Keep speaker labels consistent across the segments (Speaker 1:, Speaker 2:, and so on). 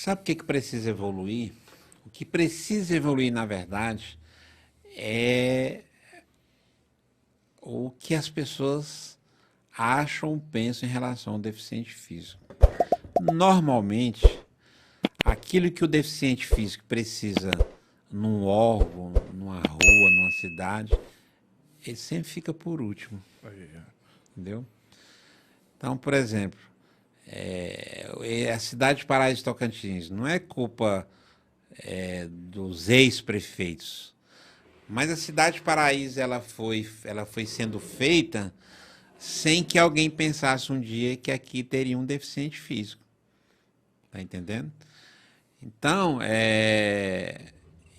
Speaker 1: Sabe o que que precisa evoluir? O que precisa evoluir, na verdade, é o que as pessoas acham ou pensam em relação ao deficiente físico. Normalmente, aquilo que o deficiente físico precisa num órgão, numa rua, numa cidade, ele sempre fica por último,
Speaker 2: Aí,
Speaker 1: entendeu? Então, por exemplo, a cidade de Paraíso de Tocantins não é culpa dos ex-prefeitos, mas a cidade de Paraíso ela foi sendo feita sem que alguém pensasse um dia que aqui teria um deficiente físico. Tá entendendo? Então,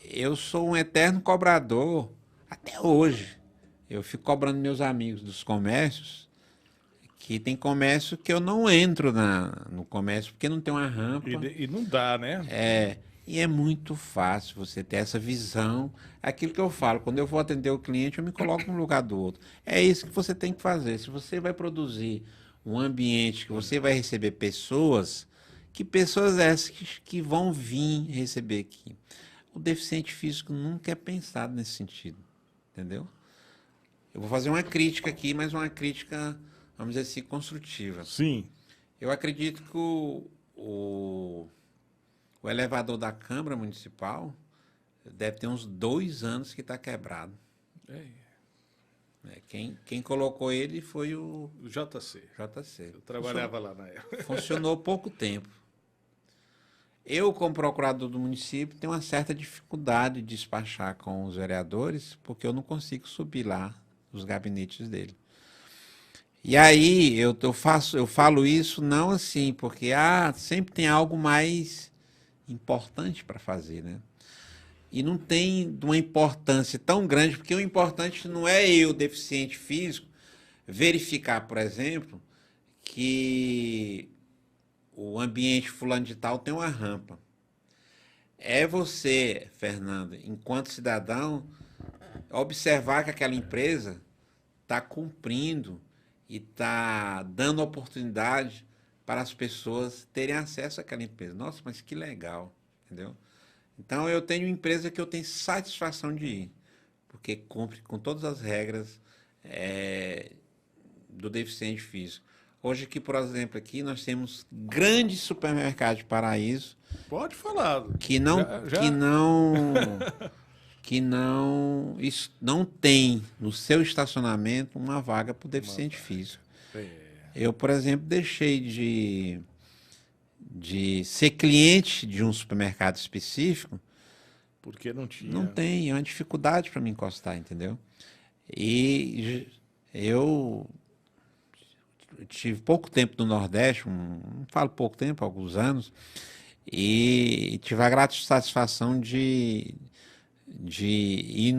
Speaker 1: eu sou um eterno cobrador até hoje. Eu fico cobrando meus amigos dos comércios, que tem comércio que eu não entro no comércio porque não tem uma rampa.
Speaker 2: e não dá, né?
Speaker 1: E é muito fácil você ter essa visão. É aquilo que eu falo, quando eu vou atender o cliente, eu me coloco no lugar do outro. É isso que você tem que fazer. Se você vai produzir um ambiente que você vai receber pessoas, que pessoas essas que vão vir receber aqui? O deficiente físico nunca é pensado nesse sentido, entendeu? Eu vou fazer uma crítica aqui, mas uma crítica, vamos dizer assim, construtiva.
Speaker 2: Sim.
Speaker 1: Eu acredito que o elevador da Câmara Municipal deve ter uns 2 anos que está quebrado. Quem colocou ele foi o
Speaker 2: O JC.
Speaker 1: JC.
Speaker 2: Eu trabalhava lá na época.
Speaker 1: Funcionou pouco tempo. Eu, como procurador do município, tenho uma certa dificuldade de despachar com os vereadores, porque eu não consigo subir lá os gabinetes dele. E aí eu falo isso não assim, porque sempre tem algo mais importante para fazer, né? E não tem uma importância tão grande, porque o importante não é eu, deficiente físico, verificar, por exemplo, que o ambiente fulano de tal tem uma rampa. É você, Fernando, enquanto cidadão, observar que aquela empresa está cumprindo e está dando oportunidade para as pessoas terem acesso àquela empresa. Nossa, mas que legal, entendeu? Então eu tenho empresa que eu tenho satisfação de ir, porque cumpre com todas as regras do deficiente físico. Hoje aqui, por exemplo, aqui nós temos grandes supermercados de Paraíso
Speaker 2: Pode falar.
Speaker 1: que não
Speaker 2: Já?
Speaker 1: não tem no seu estacionamento uma vaga para o deficiente físico. Eu, por exemplo, deixei de ser cliente de um supermercado específico.
Speaker 2: Porque não tinha.
Speaker 1: Não tem, é uma dificuldade para me encostar, entendeu? E eu tive pouco tempo no Nordeste, não falo pouco tempo, alguns anos, e tive a grata satisfação de ir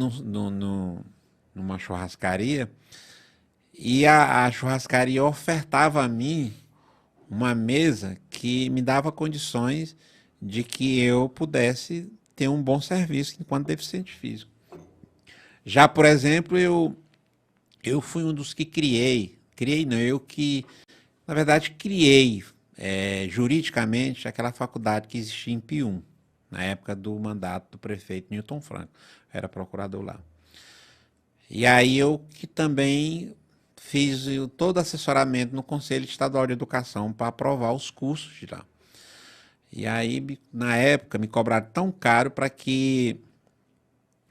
Speaker 1: numa churrascaria, e a churrascaria ofertava a mim uma mesa que me dava condições de que eu pudesse ter um bom serviço enquanto deficiente físico. Já, por exemplo, eu fui um dos que na verdade, criei juridicamente aquela faculdade que existia em Pium, na época do mandato do prefeito Newton Franco, era procurador lá. E aí eu que também fiz todo assessoramento no Conselho Estadual de Educação para aprovar os cursos de lá. E aí, na época, me cobraram tão caro para que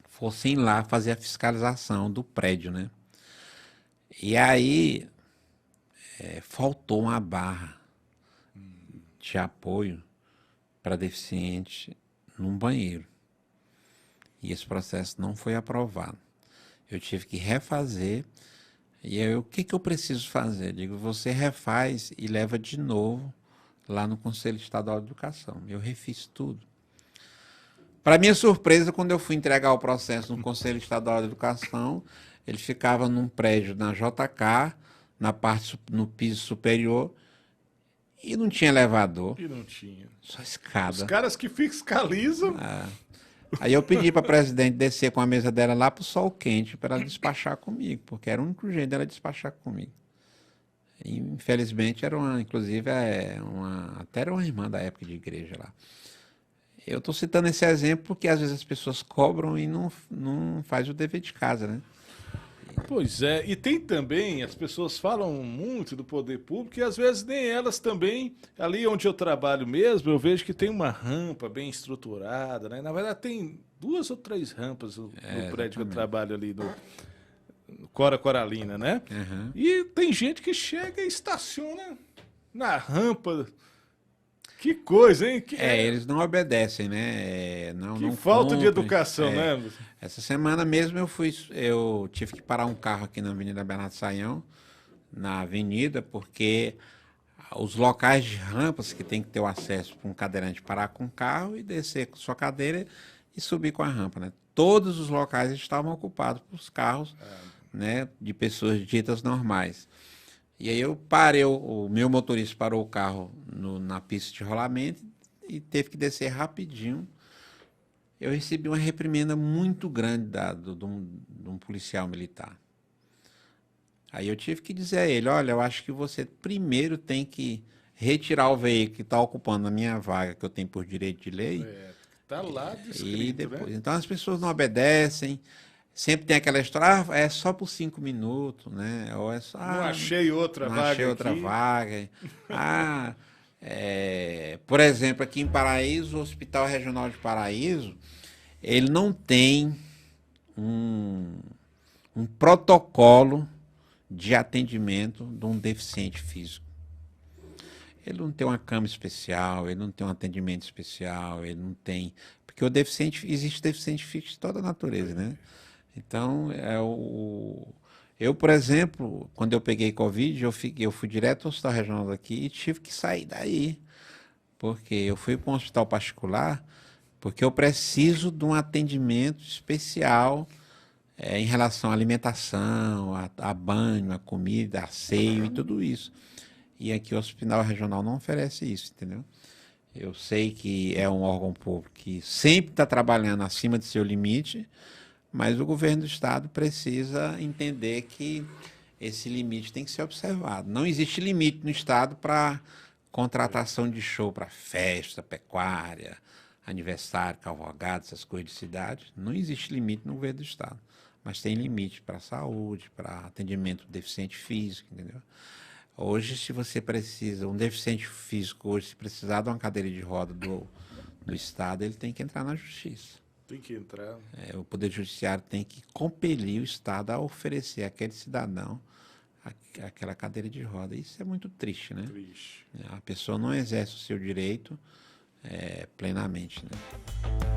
Speaker 1: fossem lá fazer a fiscalização do prédio, né? E aí, faltou uma barra de apoio para deficiente num banheiro. E esse processo não foi aprovado. Eu tive que refazer. E aí, o que eu preciso fazer? Eu digo, você refaz e leva de novo lá no Conselho Estadual de Educação. Eu refiz tudo. Para minha surpresa, quando eu fui entregar o processo no Conselho Estadual de Educação, ele ficava num prédio na JK, no piso superior, e não tinha elevador.
Speaker 2: E não tinha.
Speaker 1: Só escada.
Speaker 2: Os caras que fiscalizam.
Speaker 1: Aí eu pedi para a presidente descer com a mesa dela lá para o sol quente, para ela despachar comigo, porque era o único jeito dela despachar comigo. Infelizmente, inclusive, até era uma irmã da época de igreja lá. Eu estou citando esse exemplo porque às vezes as pessoas cobram e não faz o dever de casa, né?
Speaker 2: Pois é, e tem também, as pessoas falam muito do poder público e às vezes nem elas também, ali onde eu trabalho mesmo, eu vejo que tem uma rampa bem estruturada, né? Na verdade tem 2 ou 3 rampas no prédio que eu
Speaker 1: Exatamente.
Speaker 2: trabalho ali no Cora Coralina, né?
Speaker 1: Aham.
Speaker 2: E tem gente que chega e estaciona na rampa. Que coisa, hein?
Speaker 1: Eles não obedecem, né?
Speaker 2: Que
Speaker 1: Não
Speaker 2: falta de
Speaker 1: cumprem.
Speaker 2: educação, né?
Speaker 1: Essa semana mesmo eu tive que parar um carro aqui na Avenida Bernardo Sayão, na avenida, porque os locais de rampas que tem que ter o acesso para um cadeirante parar com o carro e descer com sua cadeira e subir com a rampa, né? Todos os locais estavam ocupados por carros, né, de pessoas ditas normais. E aí eu parei, o meu motorista parou o carro na pista de rolamento e teve que descer rapidinho. Eu recebi uma reprimenda muito grande de um policial militar. Aí eu tive que dizer a ele, olha, eu acho que você primeiro tem que retirar o veículo que está ocupando a minha vaga, que eu tenho por direito de lei,
Speaker 2: Tá lá
Speaker 1: e
Speaker 2: descrito,
Speaker 1: depois.
Speaker 2: né?
Speaker 1: Então as pessoas não obedecem, sempre tem aquela história, é só por 5 minutos, né? Ou é só,
Speaker 2: Não achei outra
Speaker 1: não
Speaker 2: vaga
Speaker 1: achei outra
Speaker 2: aqui.
Speaker 1: vaga. Ah, por exemplo, aqui em Paraíso, o Hospital Regional de Paraíso, ele não tem um, um protocolo de atendimento de um deficiente físico. Ele não tem uma cama especial, ele não tem um atendimento especial, ele não tem. Porque existe deficiente físico de toda a natureza, né? Então, eu, por exemplo, quando eu peguei Covid, eu fui direto ao hospital regional daqui e tive que sair daí. Porque eu fui para um hospital particular, porque eu preciso de um atendimento especial em relação à alimentação, a banho, a comida, a asseio e tudo isso. E aqui o hospital regional não oferece isso, entendeu? Eu sei que é um órgão público que sempre está trabalhando acima de seu limite, mas o governo do estado precisa entender que esse limite tem que ser observado. Não existe limite no estado para contratação de show para festa, pecuária, aniversário, cavalgada, essas coisas de cidade. Não existe limite no governo do estado. Mas tem limite para saúde, para atendimento do deficiente físico, entendeu? Hoje, se você precisa, um deficiente físico hoje, se precisar de uma cadeira de roda do estado, ele tem que entrar na justiça.
Speaker 2: Tem que entrar.
Speaker 1: O Poder Judiciário tem que compelir o Estado a oferecer àquele cidadão aquela cadeira de roda. Isso é muito triste, né?
Speaker 2: Triste.
Speaker 1: A pessoa não exerce o seu direito plenamente, né?